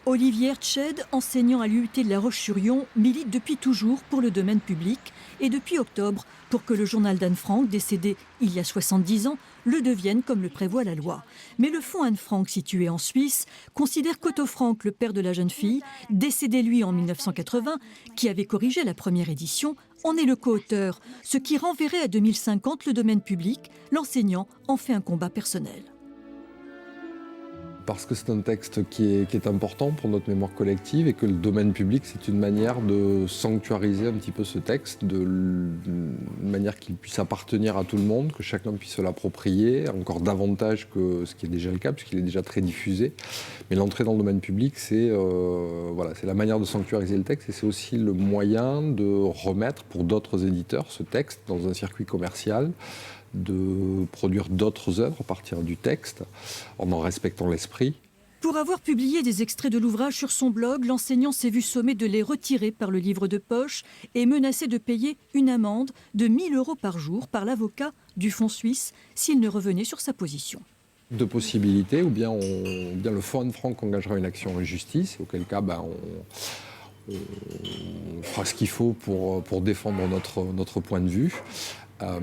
Olivier Tchède, enseignant à l'UT de La Roche-sur-Yon, milite depuis toujours pour le domaine public et depuis octobre pour que le journal d'Anne Frank, décédé il y a 70 ans, le devienne comme le prévoit la loi. Mais le fonds Anne Frank, situé en Suisse, considère qu'Otto Frank, le père de la jeune fille, décédé lui en 1980, qui avait corrigé la première édition, en est le co-auteur, ce qui renverrait à 2050 le domaine public. L'enseignant en fait un combat personnel. Parce que c'est un texte qui est important pour notre mémoire collective et que le domaine public, c'est une manière de sanctuariser un petit peu ce texte, une manière qu'il puisse appartenir à tout le monde, que chacun puisse se l'approprier, encore davantage que ce qui est déjà le cas, puisqu'il est déjà très diffusé. Mais l'entrée dans le domaine public, c'est la manière de sanctuariser le texte et c'est aussi le moyen de remettre pour d'autres éditeurs ce texte dans un circuit commercial, de produire d'autres œuvres à partir du texte, en respectant l'esprit. Pour avoir publié des extraits de l'ouvrage sur son blog, l'enseignant s'est vu sommé de les retirer par le livre de poche et menacé de payer une amende de 1 000 € par jour par l'avocat du fonds suisse s'il ne revenait sur sa position. Deux possibilités, ou bien le fonds Anne Frank engagera une action en justice, auquel cas on fera ce qu'il faut pour défendre notre point de vue.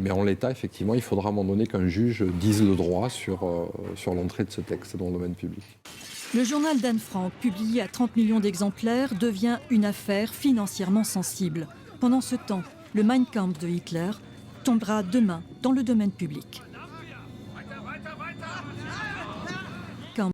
Mais en l'état, effectivement, il faudra à un moment donné qu'un juge dise le droit sur l'entrée de ce texte dans le domaine public. Le journal d'Anne Frank, publié à 30 millions d'exemplaires, devient une affaire financièrement sensible. Pendant ce temps, le Mein Kampf de Hitler tombera demain dans le domaine public.